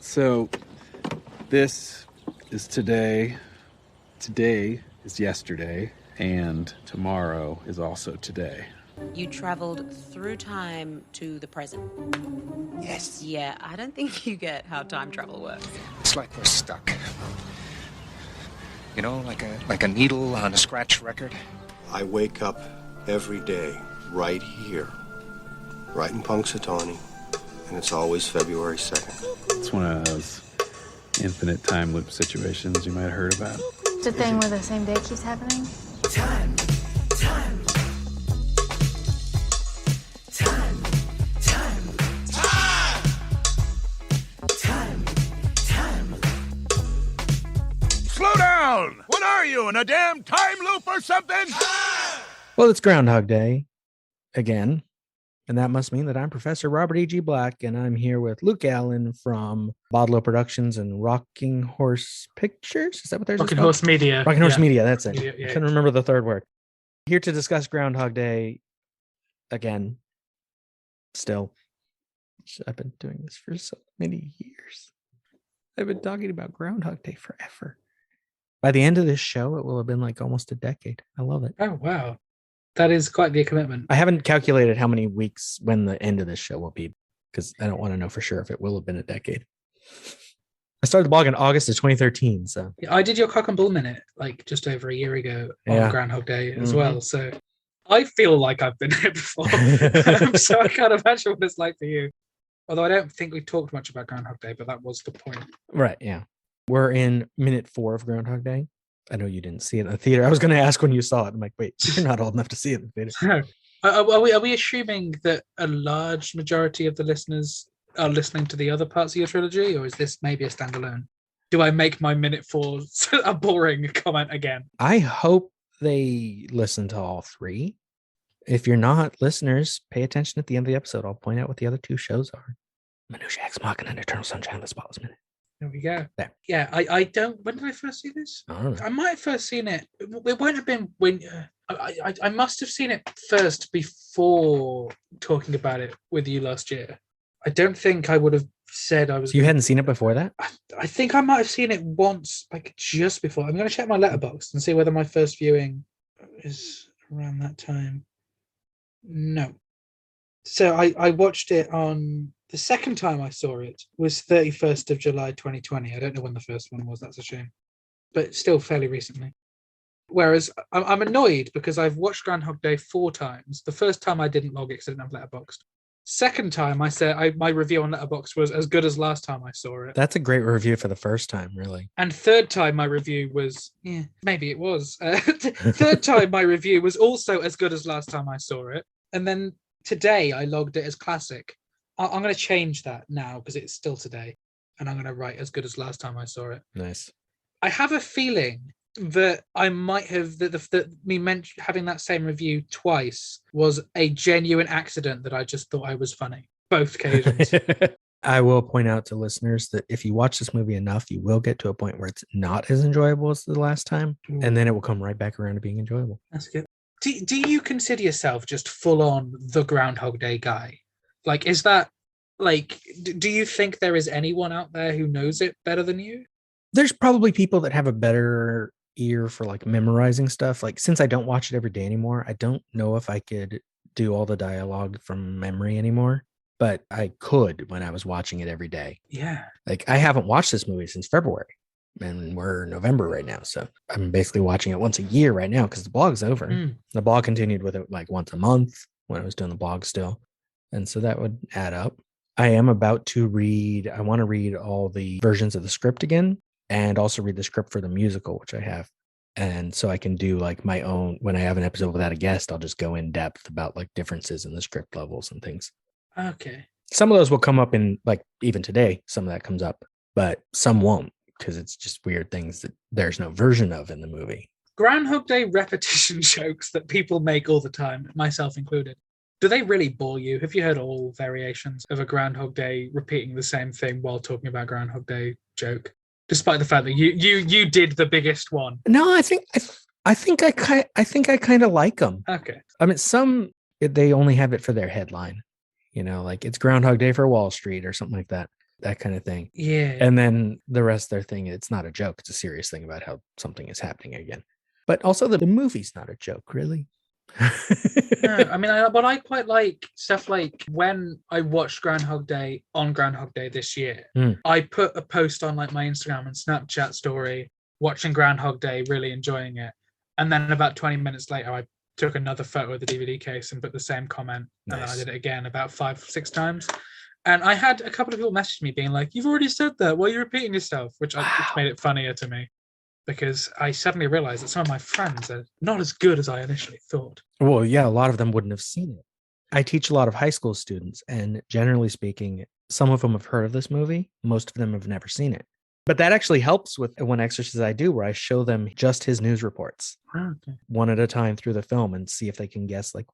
So this is today. Today is yesterday, and tomorrow is also today. You traveled through time to the present. Yes. Yeah, I don't think you get how time travel works. It's like we're stuck. You know, like a needle on a scratch record. I wake up every day right here, right in Punxsutawney, and it's always February 2nd. It's one of those infinite time loop situations you might have heard about. It's a thing where the same day keeps happening. Time. Slow down! What are you, in a damn time loop or something? Well, it's Groundhog Day again, and that must mean that I'm Professor Robert E.G. Black, and I'm here with Luke Allen from Bodlow Productions and Rocking Horse Pictures. Is that what there's? Rocking Horse Media. Rocking Horse Media, that's it. Yeah. I couldn't remember the third word. Here to discuss Groundhog Day again. Still, I've been doing this for so many years. I've been talking about Groundhog Day forever. By the end of this show, it will have been like almost a decade. I love it. Oh, wow. That is quite the commitment. I haven't calculated how many weeks when the end of this show will be, because I don't want to know for sure if it will have been a decade. I started the blog in August of 2013. So I did your Cock and Bull Minute like just over a year ago on Groundhog Day as well. So I feel like I've been here before. So I can't imagine what it's like for you. Although I don't think we talked much about Groundhog Day, but that was the point. Right, yeah. We're in minute 4 of Groundhog Day. I know you didn't see it in the theater. I was going to ask when you saw it. I'm like, wait, you're not old enough to see it in the theater. Are we assuming that a large majority of the listeners are listening to the other parts of your trilogy, or is this maybe a standalone? Do I make my minute 4 a boring comment again? I hope they listen to all 3. If you're not listeners, pay attention at the end of the episode. I'll point out what the other 2 shows are. Minutia Ex Machina and Eternal Sunshine of the Spotless Minute. There we go. There. Yeah, I don't. When did I first see this? I don't know. I might have first seen it. It won't have been when. I must have seen it first before talking about it with you last year. I don't think I would have said I was. So you hadn't seen it before that? I think I might have seen it once, like just before. I'm going to check my letterbox and see whether my first viewing is around that time. No. So I watched it on. The second time I saw it was 31st of July 2020. I don't know when the first one was. That's a shame. But still fairly recently. Whereas I'm annoyed because I've watched Groundhog Day 4 times. The first time I didn't log it because I didn't have Letterboxd. Second time I said my review on Letterboxd was as good as last time I saw it. That's a great review for the first time, really. And third time my review was, maybe it was. Third time my review was also as good as last time I saw it. And then today I logged it as classic. I'm going to change that now because it's still today. And I'm going to write as good as last time I saw it. Nice. I have a feeling that I might have, having that same review twice was a genuine accident that I just thought I was funny. Both occasions. I will point out to listeners that if you watch this movie enough, you will get to a point where it's not as enjoyable as the last time. And then it will come right back around to being enjoyable. That's good. Do you consider yourself just full on the Groundhog Day guy? Like, is that, like, do you think there is anyone out there who knows it better than you? There's probably people that have a better ear for, like, memorizing stuff. Like, since I don't watch it every day anymore, I don't know if I could do all the dialogue from memory anymore, but I could when I was watching it every day. Yeah. Like, I haven't watched this movie since February, and we're November right now. So I'm basically watching it once a year right now because the blog's over. The blog continued with it like once a month when I was doing the blog still. And so that would add up. I am about to I want to read all the versions of the script again and also read the script for the musical, which I have. And so I can do like my own, when I have an episode without a guest, I'll just go in depth about like differences in the script levels and things. Okay. Some of those will come up in like even today, some of that comes up, but some won't because it's just weird things that there's no version of in the movie. Groundhog Day repetition jokes that people make all the time, myself included. Do they really bore you? Have you heard all variations of a Groundhog Day repeating the same thing while talking about Groundhog Day joke? Despite the fact that you did the biggest one. No, I think I kind of like them. Okay. I mean, some they only have it for their headline, you know, like it's Groundhog Day for Wall Street or something like that. that kind of thing. Yeah. And then the rest of their thing, it's not a joke. It's a serious thing about how something is happening again. But also the movie's not a joke, really. No, I mean, but I quite like stuff like when I watched Groundhog Day on Groundhog Day this year, I put a post on like my Instagram and Snapchat story, watching Groundhog Day, really enjoying it. And then about 20 minutes later, I took another photo of the DVD case and put the same comment. And then I did it again about 5-6 times. And I had a couple of people message me being like, "You've already said that. Why are you repeating yourself?" Which made it funnier to me. Because I suddenly realized that some of my friends are not as good as I initially thought. Well, yeah, a lot of them wouldn't have seen it. I teach a lot of high school students, and generally speaking, some of them have heard of this movie. Most of them have never seen it. But that actually helps with one exercise I do where I show them just his news reports one at a time through the film and see if they can guess like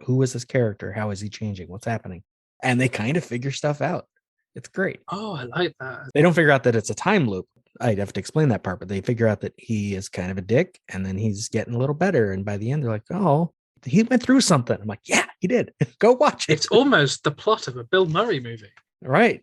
who is this character? How is he changing? What's happening? And they kind of figure stuff out. It's great. Oh, I like that. They don't figure out that it's a time loop. I'd have to explain that part, but they figure out that he is kind of a dick and then he's getting a little better. And by the end, they're like, oh, he went through something. I'm like, yeah, he did. Go watch it. It's almost the plot of a Bill Murray movie. Right.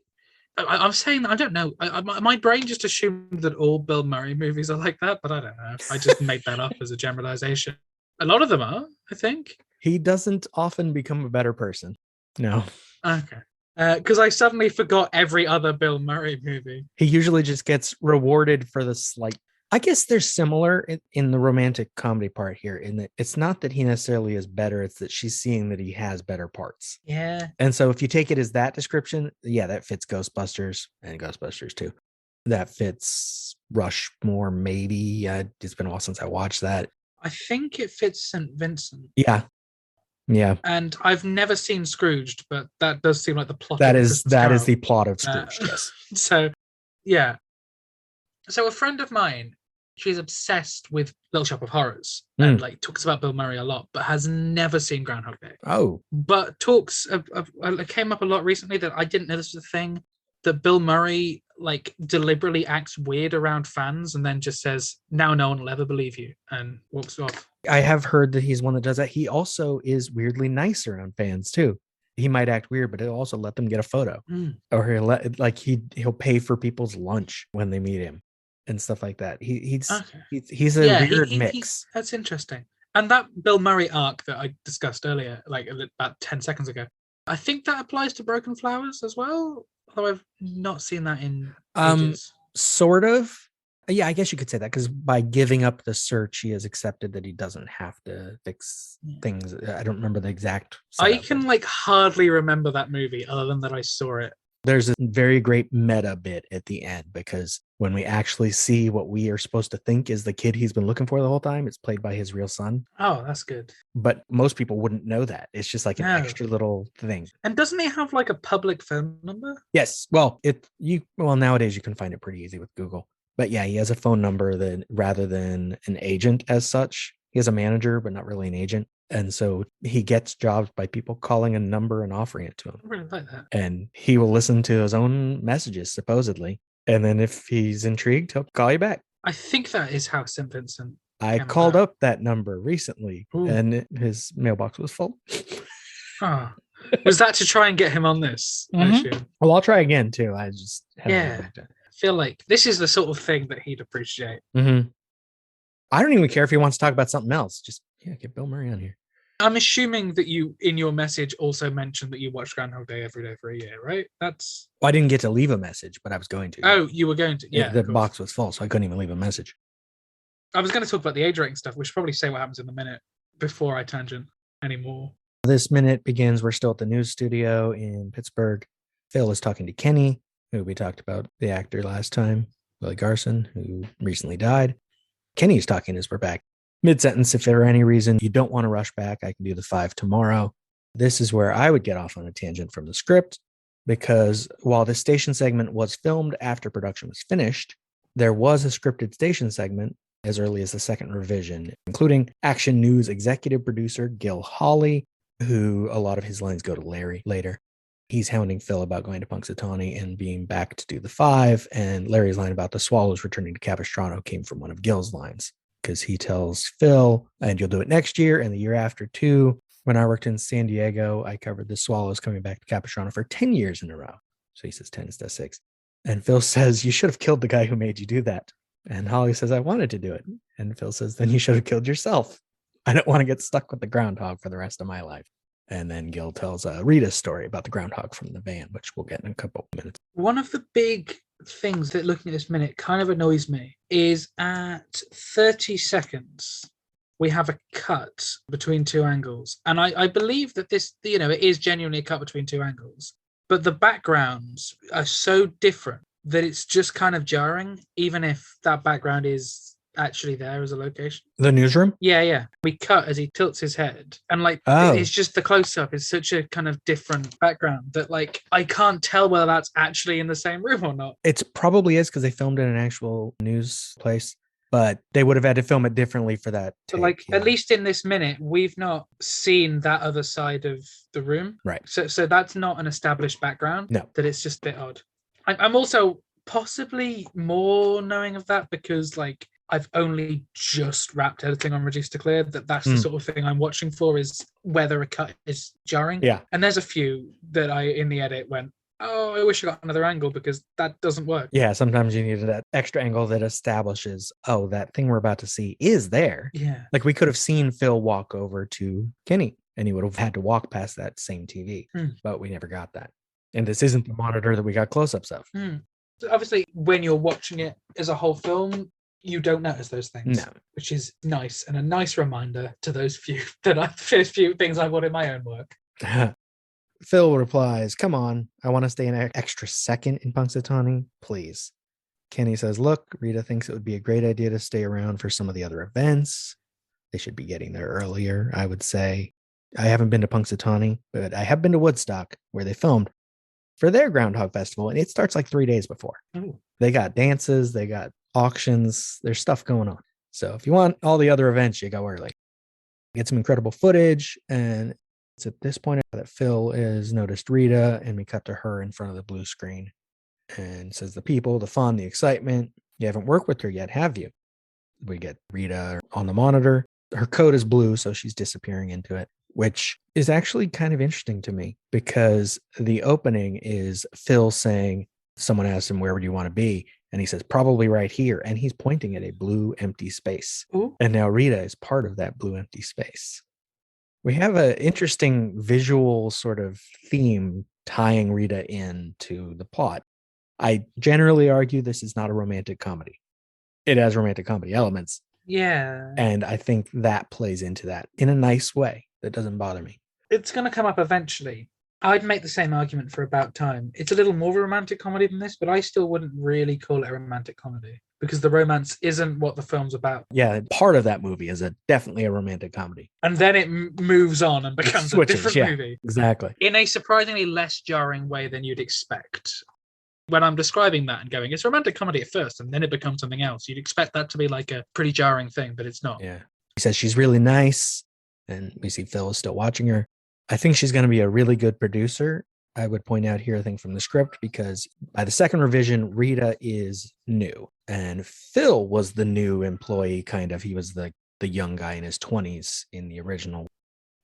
I'm saying, I don't know. My brain just assumed that all Bill Murray movies are like that, but I don't know. I just made that up as a generalization. A lot of them are, I think. He doesn't often become a better person. No. Okay. Because I suddenly forgot every other Bill Murray movie. He usually just gets rewarded for the slight. I guess they're similar in the romantic comedy part here, in that it's not that he necessarily is better, it's that she's seeing that he has better parts. Yeah. And so if you take it as that description, yeah, that fits Ghostbusters and Ghostbusters 2. That fits Rushmore, maybe. It's been a while since I watched that. I think it fits St. Vincent. Yeah. Yeah. And I've never seen Scrooged, but that does seem like the plot. That is the plot of Scrooge, yes. So, yeah. So a friend of mine, she's obsessed with Little Shop of Horrors and like talks about Bill Murray a lot, but has never seen Groundhog Day. Oh. But talks of it came up a lot recently that I didn't know this was a thing, that Bill Murray like deliberately acts weird around fans and then just says, "Now no one will ever believe you," and walks off. I have heard that he's one that does that. He also is weirdly nice around fans too. He might act weird, but he'll also let them get a photo, or he'll pay for people's lunch when they meet him and stuff like that. He's a weird mix. That's interesting. And that Bill Murray arc that I discussed earlier, like about 10 seconds ago, I think that applies to Broken Flowers as well. Although I've not seen that in ages. Sort of. Yeah, I guess you could say that, because by giving up the search, he has accepted that he doesn't have to fix things. I don't remember the exact setup. I can hardly remember that movie other than that I saw it. There's a very great meta bit at the end, because when we actually see what we are supposed to think is the kid he's been looking for the whole time, it's played by his real son. Oh, that's good. But most people wouldn't know that. It's just like an extra little thing. And doesn't he have like a public phone number? Yes. Well, nowadays you can find it pretty easy with Google. But yeah, he has a phone number that rather than an agent as such. He has a manager, but not really an agent. And so he gets jobs by people calling a number and offering it to him. I really like that. And he will listen to his own messages, supposedly. And then if he's intrigued, he'll call you back. I think that is how St. Vincent. I called up that number recently, and his mailbox was full. Oh. Was that to try and get him on this? Mm-hmm. Well, I'll try again too. I just haven't feel like this is the sort of thing that he'd appreciate. Mm-hmm. I don't even care if he wants to talk about something else. Just get Bill Murray on here. I'm assuming that you, in your message, also mentioned that you watched Groundhog Day every day for a year, right? Well, I didn't get to leave a message, but I was going to. Oh, you were going to? Yeah. The box was full, so I couldn't even leave a message. I was going to talk about the age rating stuff. We should probably say what happens in a minute before I tangent anymore. This minute begins. We're still at the news studio in Pittsburgh. Phil is talking to Kenny, who we talked about, the actor last time, Willie Garson, who recently died. Kenny's talking as we're back. Mid-sentence, if there are any reason you don't want to rush back, I can do the 5 tomorrow. This is where I would get off on a tangent from the script, because while the station segment was filmed after production was finished, there was a scripted station segment as early as the second revision, including Action News executive producer Gil Hawley, who a lot of his lines go to Larry later. He's hounding Phil about going to Punxsutawney and being back to do the 5, and Larry's line about the Swallows returning to Capistrano came from one of Gil's lines, because he tells Phil, and you'll do it next year and the year after too. When I worked in San Diego, I covered the Swallows coming back to Capistrano for 10 years in a row. So he says 10 instead of 6. And Phil says, you should have killed the guy who made you do that. And Holly says, I wanted to do it. And Phil says, then you should have killed yourself. I don't want to get stuck with the groundhog for the rest of my life. And then Gil tells Rita's story about the groundhog from the van, which we'll get in a couple of minutes. One of the big things that looking at this minute kind of annoys me is at 30 seconds, we have a cut between two angles. And I believe that this, it is genuinely a cut between two angles. But the backgrounds are so different that it's just kind of jarring, even if that background is actually there as a location. The newsroom? Yeah. We cut as he tilts his head. And it's just the close-up is such a kind of different background that I can't tell whether that's actually in the same room or not. It probably is because they filmed in an actual news place, but they would have had to film it differently for that. But at least in this minute, we've not seen that other side of the room. Right. So that's not an established background. No. That it's just a bit odd. I'm also possibly more knowing of that because I've only just wrapped editing on Reduced to Clear. That's the sort of thing I'm watching for is whether a cut is jarring. Yeah. And there's a few that I, in the edit, went, oh, I wish I got another angle because that doesn't work. Yeah, sometimes you need that extra angle that establishes, oh, that thing we're about to see is there. Yeah. We could have seen Phil walk over to Kenny and he would have had to walk past that same TV, but we never got that. And this isn't the monitor that we got close-ups of. So obviously, when you're watching it as a whole film, you don't notice those things, No. Which is nice and a nice reminder to those few things I want in my own work. Phil replies, come on, I want to stay an extra second in Punxsutawney, please. Kenny says, look, Rita thinks it would be a great idea to stay around for some of the other events. They should be getting there earlier, I would say. I haven't been to Punxsutawney, but I have been to Woodstock, where they filmed for their Groundhog Festival, and it starts 3 days before. Ooh. They got dances, they got auctions, there's stuff going on. So if you want all the other events, you go early. Get some incredible footage, and it's at this point that Phil has noticed Rita, and we cut to her in front of the blue screen and says the people, the fun, the excitement. You haven't worked with her yet, have you? We get Rita on the monitor. Her coat is blue, so she's disappearing into it, which is actually kind of interesting to me because the opening is Phil saying, someone asks him, where would you want to be? And he says, probably right here. And he's pointing at a blue empty space. Ooh. And now Rita is part of that blue empty space. We have an interesting visual sort of theme tying Rita into the plot. I generally argue this is not a romantic comedy. It has romantic comedy elements. Yeah. And I think that plays into that in a nice way that doesn't bother me. It's going to come up eventually. I'd make the same argument for About Time. It's a little more of a romantic comedy than this, but I still wouldn't really call it a romantic comedy because the romance isn't what the film's about. Yeah, part of that movie is definitely a romantic comedy. And then it moves on and becomes a different movie. Exactly. In a surprisingly less jarring way than you'd expect. When I'm describing that and going, it's a romantic comedy at first, and then it becomes something else. You'd expect that to be a pretty jarring thing, but it's not. Yeah. He says she's really nice, and we see Phil is still watching her. I think she's going to be a really good producer. I would point out here, I think, from the script, because by the second revision, Rita is new. And Phil was the new employee, kind of. He was the young guy in his 20s in the original.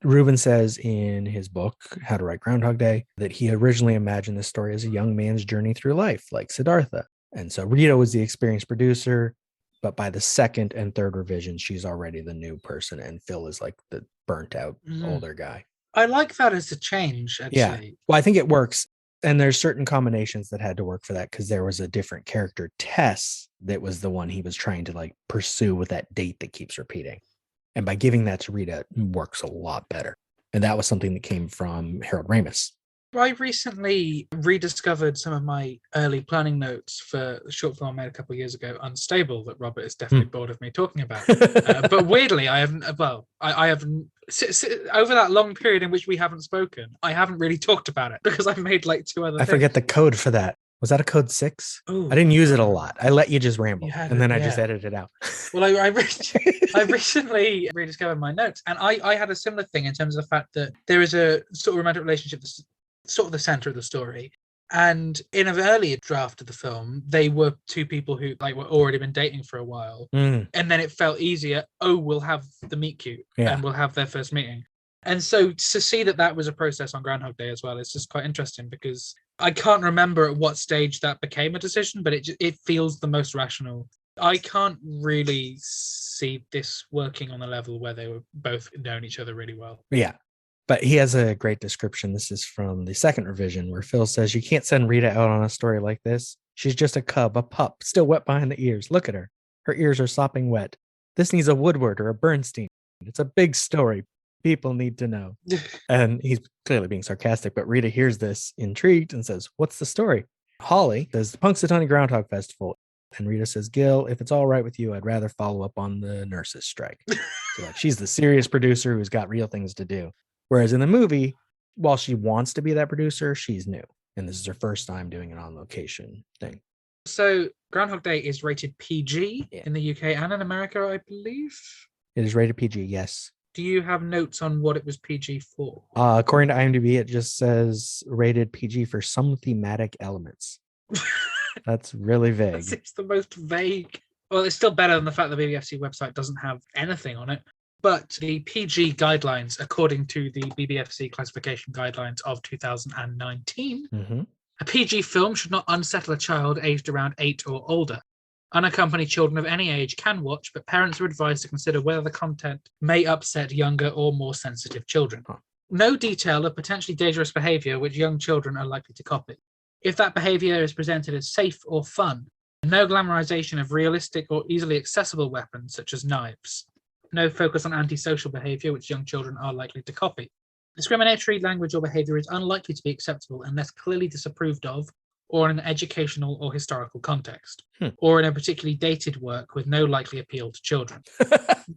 Ruben says in his book, How to Write Groundhog Day, that he originally imagined this story as a young man's journey through life, like Siddhartha. And so Rita was the experienced producer, but by the second and third revision, she's already the new person, and Phil is the burnt out older guy. I like that as a change, actually. Yeah. Well, I think it works. And there's certain combinations that had to work for that because there was a different character, Tess, that was the one he was trying to pursue with that date that keeps repeating. And by giving that to Rita, it works a lot better. And that was something that came from Harold Ramis. I recently rediscovered some of my early planning notes for a short film I made a couple of years ago, Unstable, that Robert is definitely bored of me talking about. But weirdly, I haven't, over that long period in which we haven't spoken, I haven't really talked about it because I've made 2 other things. I forget the code for that. Was that a code 6? Ooh. I didn't use it a lot. I let you just ramble, and then I just yeah. edited it out. Well, I recently rediscovered my notes, and I had a similar thing in terms of the fact that there is a sort of romantic relationship that's sort of the center of the story. And in an earlier draft of the film, they were two people who were already been dating for a while. And then it felt easier. Oh, we'll have the meet cute and we'll have their first meeting. And so to see that was a process on Groundhog Day as well, it's just quite interesting because I can't remember at what stage that became a decision, but it feels the most rational. I can't really see this working on a level where they were both known each other really well. Yeah. But he has a great description. This is from the second revision where Phil says, "You can't send Rita out on a story like this. She's just a cub, a pup, still wet behind the ears. Look at her. Her ears are sopping wet. This needs a Woodward or a Bernstein. It's a big story. People need to know." And he's clearly being sarcastic, but Rita hears this intrigued and says, "What's the story?" Holly says, "The Punxsutawney Groundhog Festival." And Rita says, "Gil, if it's all right with you, I'd rather follow up on the nurses' strike." So like, she's the serious producer who's got real things to do. Whereas in the movie, while she wants to be that producer, she's new. And this is her first time doing an on-location thing. So Groundhog Day is rated PG in the UK and in America, I believe. It is rated PG, yes. Do you have notes on what it was PG for? According to IMDb, it just says rated PG for some thematic elements. That's really vague. It's the most vague. Well, it's still better than the fact the BBFC website doesn't have anything on it. But the PG guidelines, according to the BBFC classification guidelines of 2019, a PG film should not unsettle a child aged around 8 or older. Unaccompanied children of any age can watch, but parents are advised to consider whether the content may upset younger or more sensitive children. No detail of potentially dangerous behavior which young children are likely to copy. If that behavior is presented as safe or fun, no glamorization of realistic or easily accessible weapons such as knives. No focus on antisocial behavior which young children are likely to copy. Discriminatory language or behavior is unlikely to be acceptable unless clearly disapproved of or in an educational or historical context, or in a particularly dated work with no likely appeal to children.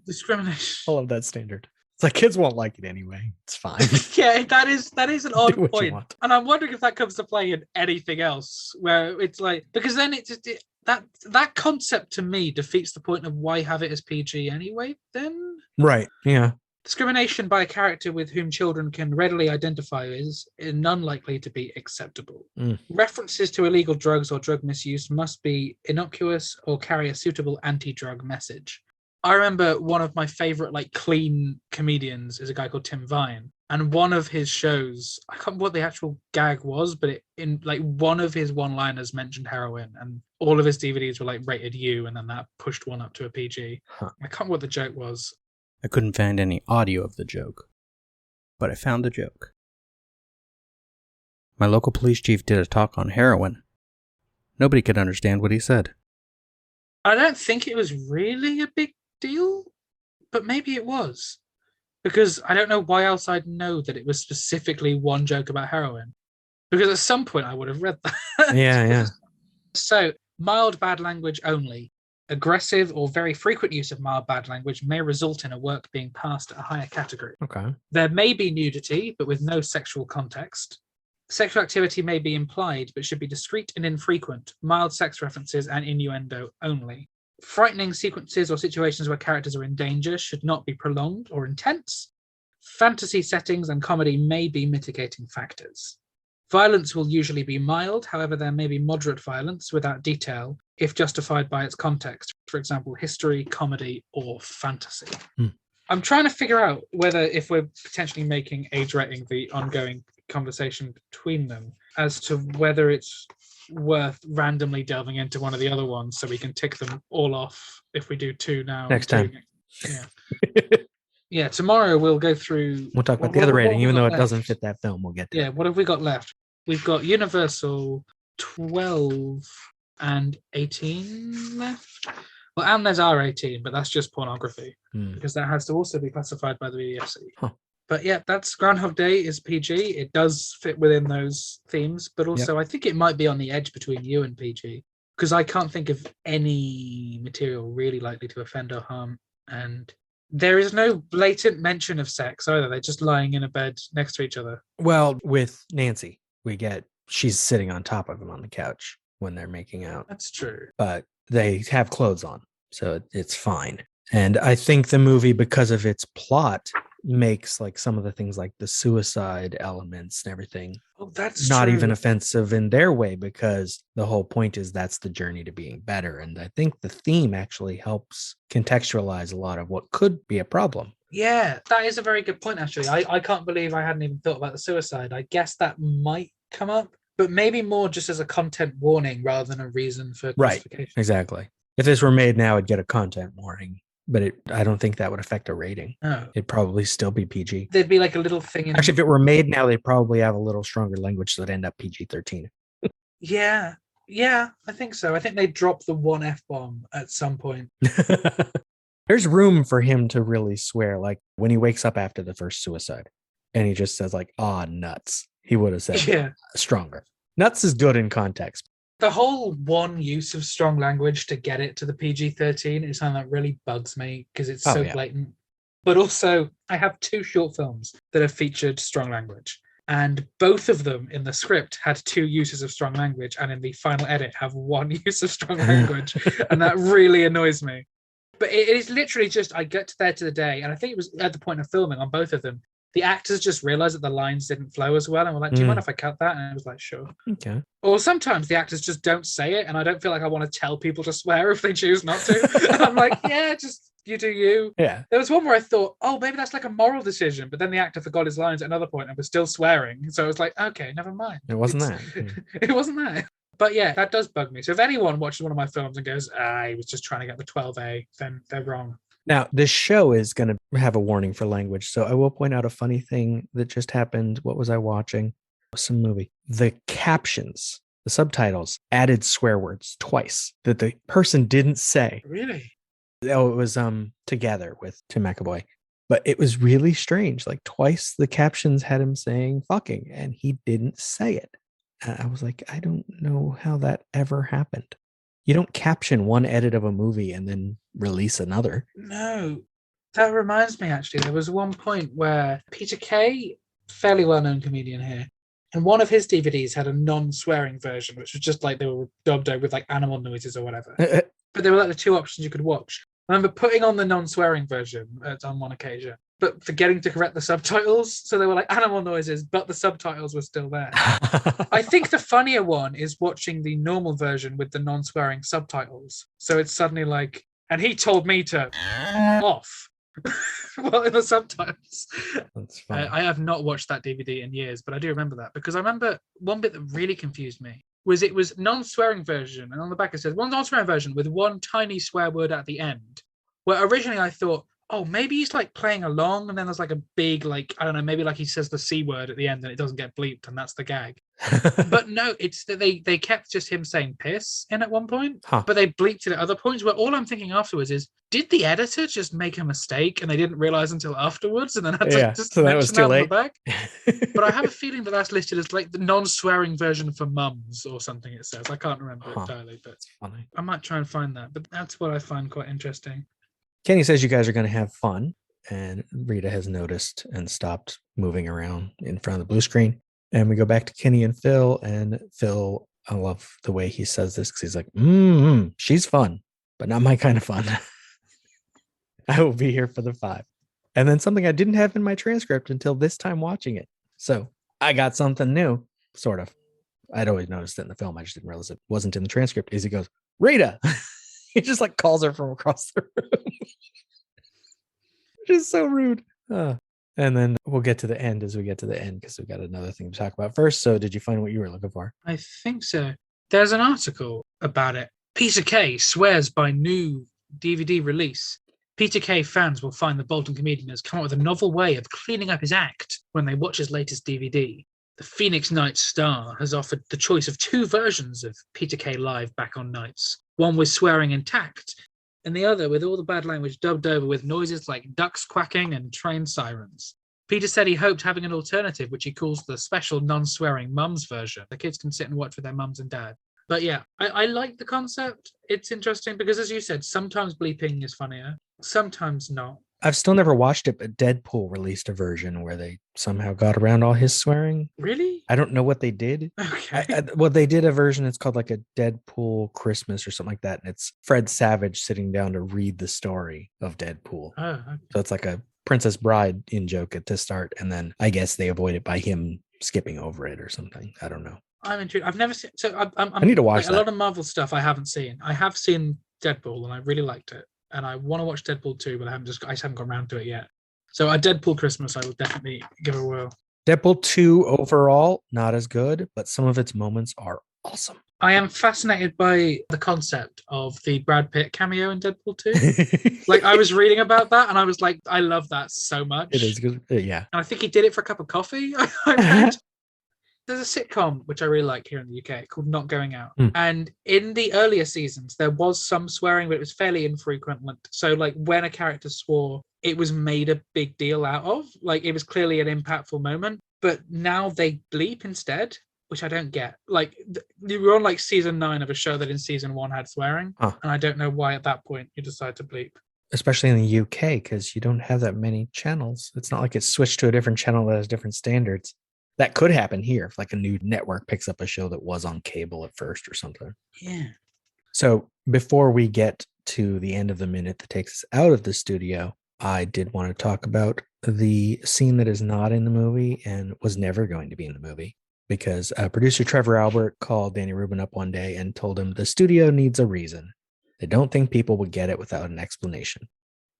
Discrimination. I love that standard. It's like kids won't like it anyway. It's fine. Yeah, that is an odd Do what you point. want. And I'm wondering if that comes to play in anything else, where it's like, because then that concept to me defeats the point of why have it as PG anyway, then? Right, yeah. Discrimination by a character with whom children can readily identify is none likely to be acceptable. References to illegal drugs or drug misuse must be innocuous or carry a suitable anti-drug message. I remember one of my favorite clean comedians is a guy called Tim Vine, and one of his shows, I can't remember what the actual gag was, but one of his one-liners mentioned heroin, and all of his DVDs were rated U, and then that pushed one up to a PG. I can't remember what the joke was. I couldn't find any audio of the joke, but I found the joke. My local police chief did a talk on heroin. Nobody could understand what he said. I don't think it was really a big deal, but maybe it was. Because I don't know why else I'd know that it was specifically one joke about heroin. Because at some point I would have read that. Yeah. So, mild bad language only. Aggressive or very frequent use of mild bad language may result in a work being passed at a higher category. Okay. There may be nudity, but with no sexual context. Sexual activity may be implied, but should be discreet and infrequent. Mild sex references and innuendo only. Frightening sequences or situations where characters are in danger should not be prolonged or intense. Fantasy settings and comedy may be mitigating factors. Violence will usually be mild, however, there may be moderate violence without detail if justified by its context, for example, history, comedy, or fantasy. I'm trying to figure out whether, if we're potentially making age rating the ongoing conversation between them, as to whether it's worth randomly delving into one of the other ones so we can tick them all off if we do two now. Next time. Yeah. Yeah, tomorrow we'll go through... We'll talk about the other rating, even though it left? doesn't fit that film. We'll get to Yeah, what have we got left? We've got Universal 12 and 18 left. Well, and there's R18, but that's just pornography, because that has to also be classified by the BBFC. But yeah, that's Groundhog Day is PG. It does fit within those themes, but also I think it might be on the edge between you and PG, because I can't think of any material really likely to offend or harm. And there is no blatant mention of sex either. They're just lying in a bed next to each other. Well, with Nancy, she's sitting on top of him on the couch when they're making out. That's true. But they have clothes on, so it's fine. And I think the movie, because of its plot, makes some of the things like the suicide elements and everything that's not true. even offensive in their way, because the whole point is that's the journey to being better. And I think the theme actually helps contextualize a lot of what could be a problem. Yeah, that is a very good point, actually. I can't believe I hadn't even thought about the suicide. I guess that might come up. but maybe more just as a content warning rather than a reason for Right. classification. Exactly. If this were made now, it'd get a content warning, but I don't think that would affect a rating. No. It'd probably still be PG. There'd be like a little thing in Actually, if it were made now, they'd probably have a little stronger language, so it'd end up PG-13. Yeah. Yeah, I think so. I think they drop the one F-bomb at some point. There's room for him to really swear, like when he wakes up after the first suicide and he just says like, "Ah, nuts." He would have said stronger. Nuts is good in context. The whole one use of strong language to get it to the PG-13 is something that really bugs me because it's so blatant. But also, I have 2 short films that have featured strong language. And both of them in the script had 2 uses of strong language, and in the final edit have 1 use of strong language. And that really annoys me. But it is literally just, I get to there to the day, and I think it was at the point of filming on both of them, the actors just realized that the lines didn't flow as well and were like, do you mind if I cut that? And I was like, sure. Okay. Or sometimes the actors just don't say it, and I don't feel like I want to tell people to swear if they choose not to. And I'm like, yeah, just you do you. Yeah. There was one where I thought, oh, maybe that's like a moral decision, but then the actor forgot his lines at another point and was still swearing. So I was like, okay, never mind. It wasn't that. It wasn't that. But yeah, that does bug me. So if anyone watches one of my films and goes, he was just trying to get the 12A, then they're wrong. Now, this show is going to have a warning for language. So I will point out a funny thing that just happened. What was I watching? Some movie. The captions, the subtitles added swear words twice that the person didn't say. Really? Oh, it was Together with Tim McAvoy. But it was really strange. Like twice the captions had him saying fucking and he didn't say it. And I was like, I don't know how that ever happened. You don't caption one edit of a movie and then release another. No, that reminds me, actually. There was one point where Peter Kay, fairly well-known comedian here, and one of his DVDs had a non-swearing version, which was just like they were dubbed over with like animal noises or whatever. But they were like the 2 options you could watch. I remember putting on the non-swearing version on one occasion, but forgetting to correct the subtitles. So they were like animal noises, but the subtitles were still there. I think the funnier one is watching the normal version with the non-swearing subtitles. So it's suddenly like, and he told me to off. Well, in the subtitles. That's funny. I have not watched that DVD in years, but I do remember that because I remember one bit that really confused me was it was non-swearing version, and on the back it says one non-swearing version with one tiny swear word at the end. Where originally I thought, oh, maybe he's like playing along, and then there's like a big, like, I don't know, maybe like he says the C word at the end and it doesn't get bleeped, and that's the gag. But no, it's that they kept just him saying piss in at one point, but they bleeped it at other points, where all I'm thinking afterwards is, did the editor just make a mistake and they didn't realize until afterwards, and then had to just so that was too late. Back? But I have a feeling that that's listed as like the non-swearing version for mums or something, it says. I can't remember entirely, but funny. I might try and find that. But that's what I find quite interesting. Kenny says you guys are going to have fun, and Rita has noticed and stopped moving around in front of the blue screen. And we go back to Kenny and Phil, and Phil, I love the way he says this because he's like, she's fun, but not my kind of fun. I will be here for the 5. And then something I didn't have in my transcript until this time watching it. So I got something new, sort of. I'd always noticed it in the film. I just didn't realize it wasn't in the transcript. Is he goes, Rita. He just like calls her from across the room. Which is so rude. And then we'll get to the end as we get to the end because we've got another thing to talk about first. So did you find what you were looking for? I think so. There's an article about it. Peter Kay swears by new DVD release. Peter Kay fans will find the Bolton comedian has come up with a novel way of cleaning up his act when they watch his latest DVD. The Phoenix Nights star has offered the choice of 2 versions of Peter Kay live back on nights. One with swearing intact, and the other with all the bad language dubbed over with noises like ducks quacking and train sirens. Peter said he hoped having an alternative, which he calls the special non-swearing mums version. The kids can sit and watch with their mums and dad. But yeah, I like the concept. It's interesting because, as you said, sometimes bleeping is funnier, sometimes not. I've still never watched it, but Deadpool released a version where they somehow got around all his swearing. Really? I don't know what they did. Okay. Well, they did a version. It's called like a Deadpool Christmas or something like that. And it's Fred Savage sitting down to read the story of Deadpool. Oh, okay. So it's like a Princess Bride in joke at the start. And then I guess they avoid it by him skipping over it or something. I don't know. I'm intrigued. I've never seen. So I need to watch like, a lot of Marvel stuff I haven't seen. I have seen Deadpool and I really liked it. And I want to watch Deadpool 2, but I just haven't got around to it yet. So a Deadpool Christmas, I will definitely give a whirl. Deadpool 2 overall, not as good, but some of its moments are awesome. I am fascinated by the concept of the Brad Pitt cameo in Deadpool 2. Like, I was reading about that and I was like, I love that so much. It is good. Yeah. And I think he did it for a cup of coffee. I read. There's a sitcom which I really like here in the UK called Not Going Out. And in the earlier seasons, there was some swearing, but it was fairly infrequent. So, like, when a character swore, it was made a big deal out of. Like, it was clearly an impactful moment. But now they bleep instead, which I don't get. Like, you were on, like, season 9 of a show that in season 1 had swearing. And I don't know why at that point you decide to bleep. Especially in the UK, because you don't have that many channels. It's not like it's switched to a different channel that has different standards. That could happen here if like a new network picks up a show that was on cable at first or something. Yeah. So before we get to the end of the minute that takes us out of the studio, I did want to talk about the scene that is not in the movie and was never going to be in the movie, because producer Trevor Albert called Danny Rubin up one day and told him the studio needs a reason. They don't think people would get it without an explanation.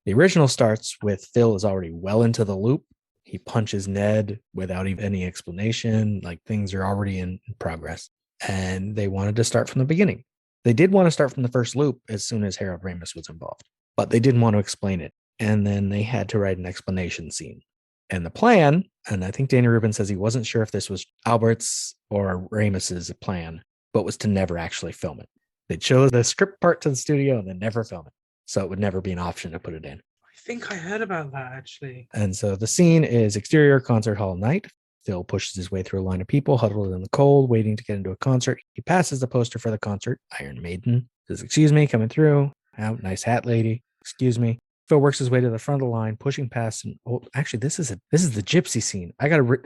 The original starts with Phil is already well into the loop. He punches Ned without even any explanation. Like, things are already in progress. And they wanted to start from the beginning. They did want to start from the first loop as soon as Harold Ramis was involved, but they didn't want to explain it. And then they had to write an explanation scene. And the plan, and I think Danny Rubin says he wasn't sure if this was Albert's or Ramis's plan, but was to never actually film it. They'd show the script part to the studio and then never film it. So it would never be an option to put it in. I think I heard about that, actually. And so the scene is exterior concert hall night. Phil pushes his way through a line of people huddled in the cold, waiting to get into a concert. He passes the poster for the concert, Iron Maiden. Says, "Excuse me, coming through." "Out, nice hat, lady." "Excuse me." Phil works his way to the front of the line, pushing past. And actually, this is the gypsy scene. I got to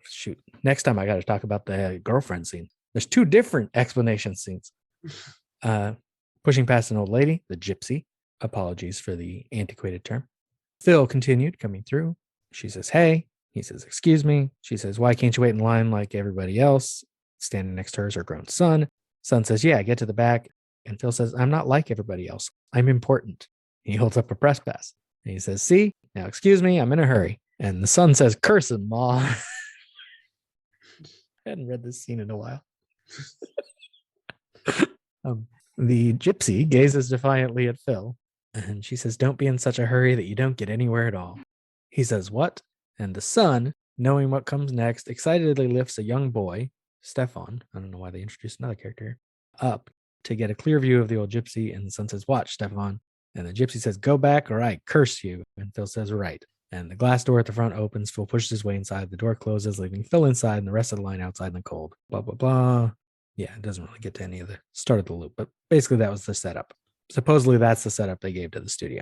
shoot. Next time, I got to talk about the girlfriend scene. There's 2 different explanation scenes. Pushing past an old lady, the gypsy. Apologies for the antiquated term. Phil continued coming through. She says, "Hey." He says, "Excuse me." She says, "Why can't you wait in line like everybody else?" Standing next to her is her grown son. Son says, "Yeah, get to the back." And Phil says, "I'm not like everybody else. I'm important." He holds up a press pass. And he says, "See? Now, excuse me, I'm in a hurry." And the son says, "Curse him, Ma." I hadn't read this scene in a while. The gypsy gazes defiantly at Phil. And she says, "Don't be in such a hurry that you don't get anywhere at all." He says, "What?" And the son, knowing what comes next, excitedly lifts a young boy, Stefan, I don't know why they introduced another character here, up to get a clear view of the old gypsy. And the son says, "Watch, Stefan." And the gypsy says, "Go back or I curse you." And Phil says, "Right." And the glass door at the front opens. Phil pushes his way inside. The door closes, leaving Phil inside and the rest of the line outside in the cold. Blah, blah, blah. Yeah, it doesn't really get to any of the start of the loop, but basically that was the setup. Supposedly that's the setup they gave to the studio.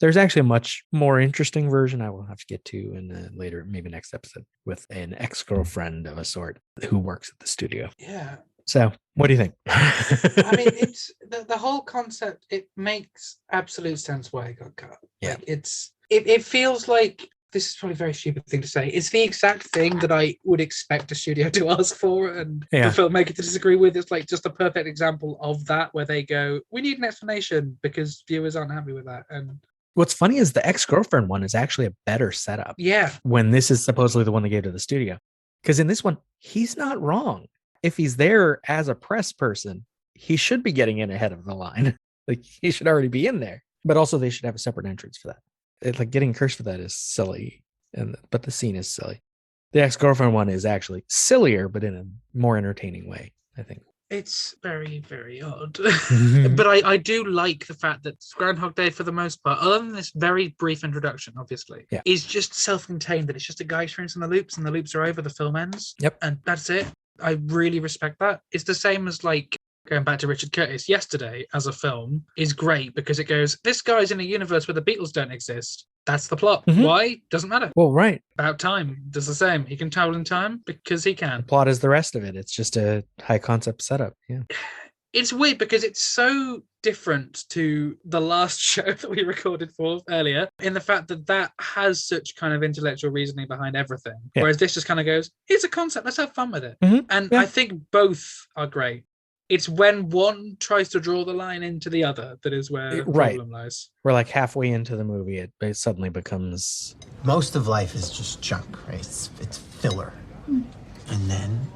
There's actually a much more interesting version I will have to get to in a later, maybe next episode, with an ex-girlfriend of a sort who works at the studio. Yeah. So what do you think? I mean, it's the whole concept. It makes absolute sense why it got cut. Yeah. Like, it feels like, this is probably a very stupid thing to say, it's the exact thing that I would expect a studio to ask for and the filmmaker to disagree with. It's like just a perfect example of that, where they go, "We need an explanation because viewers aren't happy with that." And what's funny is the ex-girlfriend one is actually a better setup. Yeah. When this is supposedly the one they gave to the studio. Because in this one, he's not wrong. If he's there as a press person, he should be getting in ahead of the line. Like, he should already be in there. But also they should have a separate entrance for that. Like, getting cursed for that is silly. But the scene is silly. The ex-girlfriend one is actually sillier, but in a more entertaining way, I think. It's very, very odd. But I do like the fact that Groundhog Day, for the most part, other than this very brief introduction, obviously, is just self-contained, that it's just a guy experiencing the loops, and the loops are over, the film ends. Yep. And that's it. I really respect that. It's the same as, like, going back to Richard Curtis, Yesterday as a film is great because it goes, this guy's in a universe where the Beatles don't exist. That's the plot. Why? Doesn't matter. Well, right. About Time does the same. He can travel in time because he can. The plot is the rest of it. It's just a high concept setup. Yeah. It's weird because it's so different to the last show that we recorded for earlier, in the fact that that has such kind of intellectual reasoning behind everything. Whereas this just kind of goes, here's a concept, let's have fun with it. And I think both are great. It's when one tries to draw the line into the other that is where the Right. problem lies. We're like halfway into the movie, it suddenly becomes Most of life is just junk, right? It's filler. And then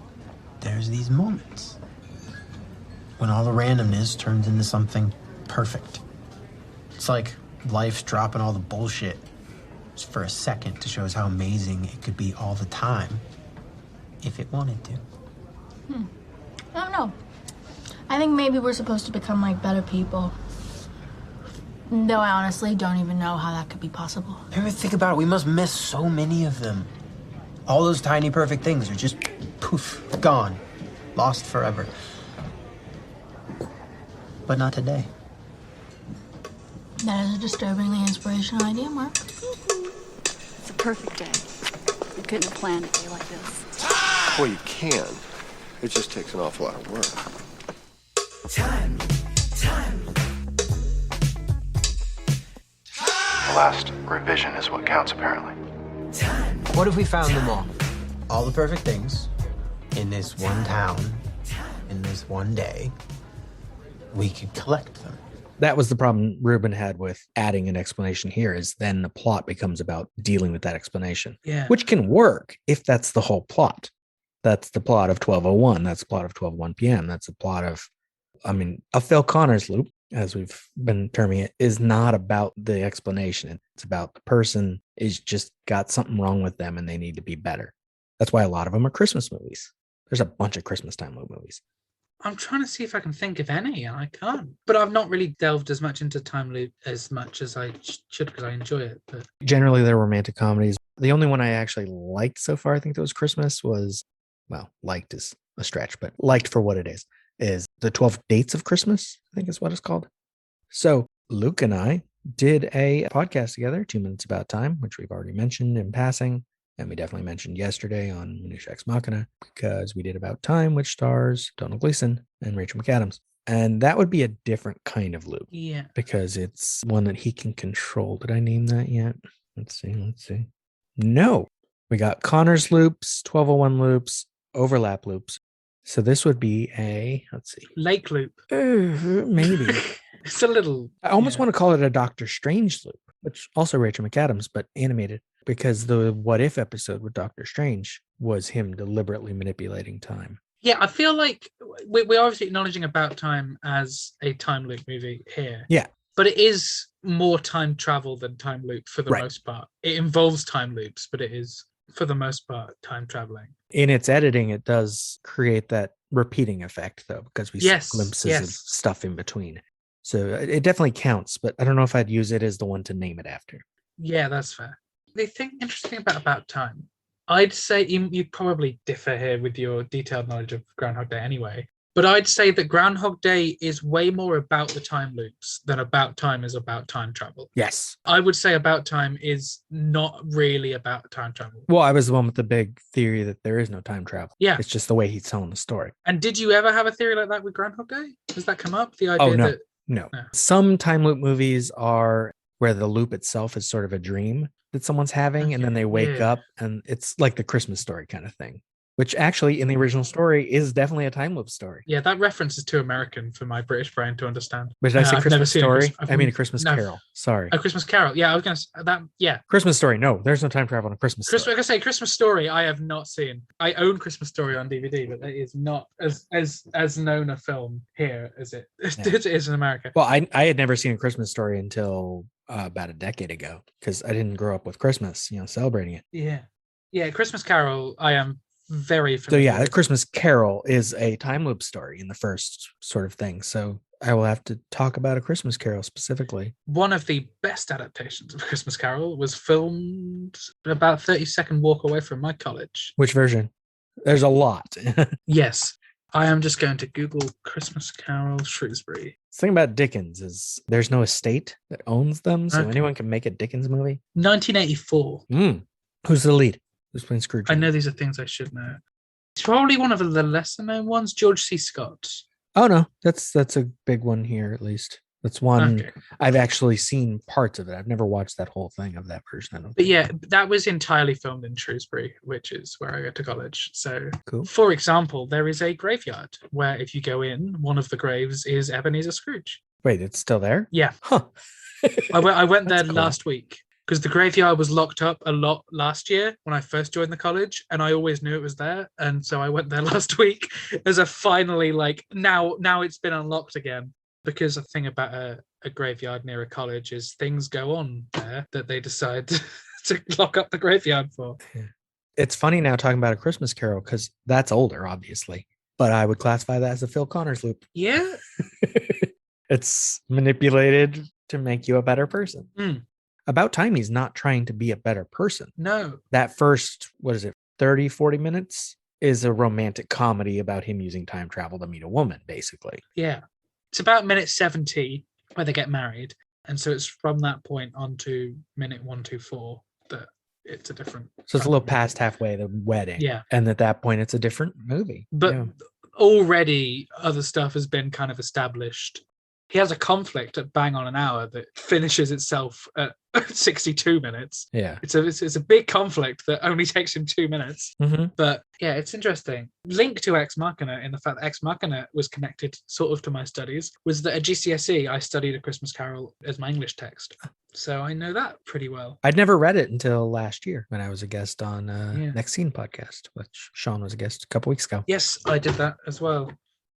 there's these moments when all the randomness turns into something perfect. It's like life's dropping all the bullshit just for a second to show us how amazing it could be all the time if it wanted to. I don't know. I think maybe we're supposed to become like better people. Though I honestly don't even know how that could be possible. Ever think about it? We must miss so many of them. All those tiny perfect things are just poof, gone, lost forever. But not today. That is a disturbingly inspirational idea, Mark. It's a perfect day. You couldn't have planned a day like this. Well, you can. It just takes an awful lot of work. Time. The last revision is what counts, apparently. What if we found them all? All the perfect things in this one town, in this one day. We could collect them. that was the problem Ruben had with adding an explanation here, is then the plot becomes about dealing with that explanation. Yeah. Which can work if that's the whole plot. That's the plot of 1201. That's the plot of 12:01 p.m. That's the plot of, a Phil Connors loop, as we've been terming it, is not about the explanation. It's about the person is just got something wrong with them and they need to be better. That's why a lot of them are Christmas movies. There's a bunch of Christmas time loop movies. I'm trying to see if I can think of any, and I can't. But I've not really delved as much into time loop as much as I should, because I enjoy it. But Generally, they're romantic comedies. The only one I actually liked so far, I think that was Christmas, was, well, liked is a stretch, but liked for what it is the 12 Dates of Christmas, I think is what it's called. So Luke and I did a podcast together, 2 Minutes About Time, which we've already mentioned in passing. And we definitely mentioned yesterday on Minutia Ex Machina, because we did About Time, which stars Donald Gleason and Rachel McAdams. And that would be a different kind of loop. yeah. Because it's one that he can control. Did I name that yet? Let's see. No. We got Connors loops, 1201 loops, overlap loops. So this would be a, let's see. Lake loop. Maybe. It's a little... I almost want to call it a Doctor Strange loop, which also Rachel McAdams, but animated, because the What If episode with Doctor Strange was him deliberately manipulating time. Yeah, I feel like we're obviously acknowledging About Time as a time loop movie here. Yeah. But it is more time travel than time loop for the Right. most part. It involves time loops, but it is, for the most part, time traveling. In its editing, it does create that repeating effect, though, because we Yes, see glimpses yes. of stuff in between. So it definitely counts, but I don't know if I'd use it as the one to name it after. Yeah, that's fair. The thing interesting about Time, I'd say you probably differ here with your detailed knowledge of Groundhog Day anyway, but I'd say that Groundhog Day is way more about the time loops than About Time is about time travel. Yes. I would say About Time is not really about time travel. Well, I was the one with the big theory that there is no time travel. Yeah. It's just the way he's telling the story. And did you ever have a theory like that with Groundhog Day? Has that come up? The idea Oh, no. that... No. No. Some time loop movies are where the loop itself is sort of a dream that someone's having, and then they wake Yeah. up, and it's like the Christmas Story kind of thing, which actually in the original story is definitely a time loop story. Yeah, that reference is too American for my British brain to understand. But did I say I've never Christmas seen Story? I've- I mean a Christmas no, Carol. Sorry. A Christmas Carol. Yeah, I was going to say that. Yeah. Christmas Story. No, there's no time travel in a Christmas Christmas, Story. like I say, Christmas Story, I have not seen. I own Christmas Story on DVD, but it is not as known a film here as it is in America. Well, I had never seen a Christmas Story until about a decade ago, because I didn't grow up with Christmas, celebrating it. Yeah, Christmas Carol, I am very So familiar yeah, a with. Christmas Carol is a time loop story in the first sort of thing. So I will have to talk about A Christmas Carol specifically. One of the best adaptations of Christmas Carol was filmed about 30-second walk away from my college. Which version? There's a lot. Yes. I am just going to Google Christmas Carol Shrewsbury. The thing about Dickens is there's no estate that owns them, so Okay. anyone can make a Dickens movie. 1984. Who's the lead? Who's playing Scrooge? I know these are things I should know. It's probably one of the lesser known ones, George C. Scott. Oh no, that's a big one here at least. That's one Okay. I've actually seen parts of it. I've never watched that whole thing of that version. I don't But think. yeah, that was entirely filmed in Shrewsbury, which is where I go to college. So, Cool. for example, there is a graveyard where if you go in, one of the graves is Ebenezer Scrooge. Wait, it's still there? Yeah. Huh. I went there That's cool. last week because the graveyard was locked up a lot last year when I first joined the college, and I always knew it was there. And so I went there last week as a finally, like, now it's been unlocked again. Because the thing about a graveyard near a college is things go on there that they decide to lock up the graveyard for. It's funny now talking about A Christmas Carol because that's older, obviously. But I would classify that as a Phil Connors loop. Yeah. It's manipulated to make you a better person. Mm. About time he's not trying to be a better person. No. That first, 30, 40 minutes is a romantic comedy about him using time travel to meet a woman, basically. Yeah. It's about minute 70 where they get married. And so it's from that point on to minute 124 that it's a different. So it's a little past halfway the wedding. Yeah. And at that point, it's a different movie. But Yeah. already other stuff has been kind of established. He has a conflict at bang on an hour that finishes itself at 62 minutes. Yeah. It's a big conflict that only takes him 2 minutes. Mhm. But yeah, it's interesting. Link to Ex Machina in the fact that Ex Machina was connected sort of to my studies was that at GCSE I studied A Christmas Carol as my English text. So I know that pretty well. I'd never read it until last year when I was a guest on Yeah. Next Scene podcast, which Sean was a guest a couple weeks ago. Yes, I did that as well.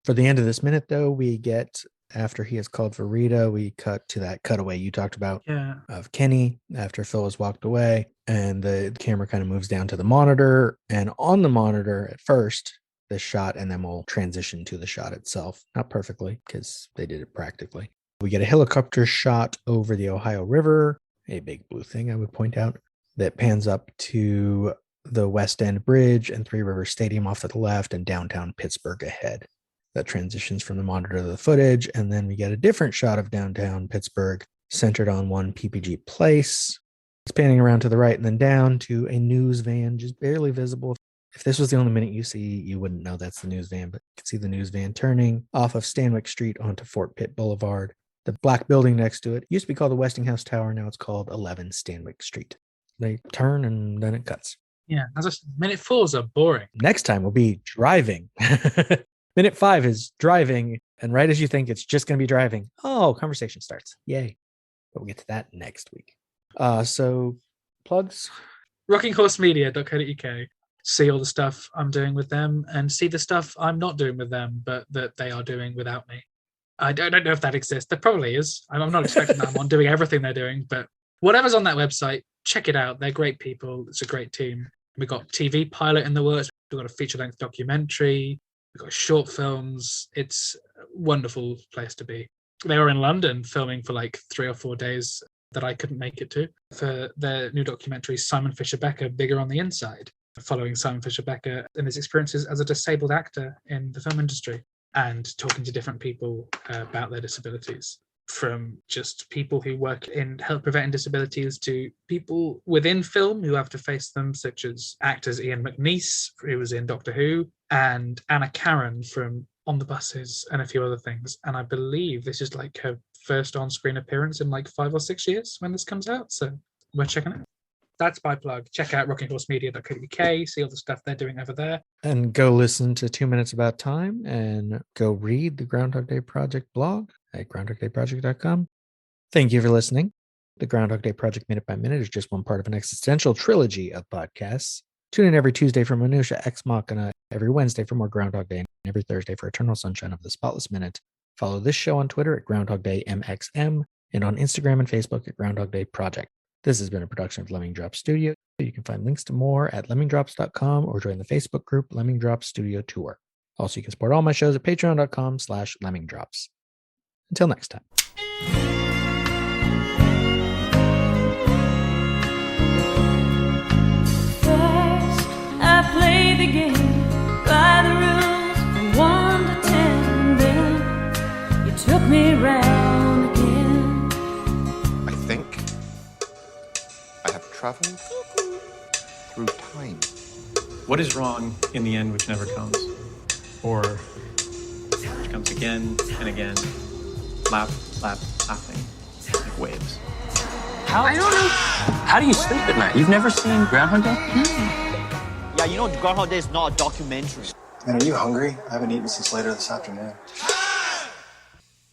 For the end of this minute, though, we get, after he has called for Rita, we cut to that cutaway you talked about Yeah. of Kenny after Phil has walked away. And the camera kind of moves down to the monitor. And on the monitor at first, this shot, and then we'll transition to the shot itself. Not perfectly, because they did it practically. We get a helicopter shot over the Ohio River, a big blue thing, I would point out, that pans up to the West End Bridge and Three Rivers Stadium off to the left and downtown Pittsburgh ahead. That transitions from the monitor to the footage, and then we get a different shot of downtown Pittsburgh centered on one PPG Place. It's panning around to the right and then down to a news van just barely visible. If this was the only minute you see, you wouldn't know that's the news van, but you can see the news van turning off of Stanwyck Street onto Fort Pitt Boulevard. The black building next to it used to be called the Westinghouse Tower. Now it's called 11 Stanwyck Street. They turn and then it cuts. Yeah. As I said, minute 4s are boring. Next time will be driving. Minute 5 is driving. And right as you think it's just going to be driving, conversation starts. Yay. But we'll get to that next week. So plugs. rockinghorsemedia.co.uk. See all the stuff I'm doing with them and see the stuff I'm not doing with them, but that they are doing without me. I don't know if that exists. There probably is. I'm not expecting that I'm on doing everything they're doing, but whatever's on that website, check it out. They're great people. It's a great team. We've got TV pilot in the works. We've got a feature-length documentary. We've got short films. It's a wonderful place to be. They were in London filming for like 3 or 4 days that I couldn't make it to for their new documentary, Simon Fisher-Becker, Bigger on the Inside, following Simon Fisher-Becker and his experiences as a disabled actor in the film industry and talking to different people about their disabilities, from just people who work in help preventing disabilities to people within film who have to face them, such as actors Ian McNeice, who was in Doctor Who, and Anna Karen from On the Buses and a few other things. And I believe this is like her first on-screen appearance in like 5 or 6 years when this comes out. So we're checking it. That's my plug. Check out rockinghorsemedia.co.uk, see all the stuff they're doing over there. And go listen to 2 Minutes About Time and go read the Groundhog Day Project blog at groundhogdayproject.com. Thank you for listening. The Groundhog Day Project Minute by Minute is just one part of an existential trilogy of podcasts. Tune in every Tuesday for Minutia Ex Machina, every Wednesday for more Groundhog Day, and every Thursday for Eternal Sunshine of the Spotless Minute. Follow this show on Twitter at Groundhog Day MXM and on Instagram and Facebook at Groundhog Day Project. This has been a production of Lemming Drop Studio. You can find links to more at lemmingdrops.com or join the Facebook group Lemming Drops Studio Tour. Also, you can support all my shows at patreon.com/lemmingdrops. Until next time. First, I played the game by the rules from 1 to 10. Then you took me round again. I think I have traveled through time. What is wrong in the end which never comes? Or which comes again and again? Laugh laughing like waves. I don't know. How do you sleep at night? You've never seen Groundhog Day? Yeah, you know Groundhog Day is not a documentary. Man, are you hungry? I haven't eaten since later this afternoon.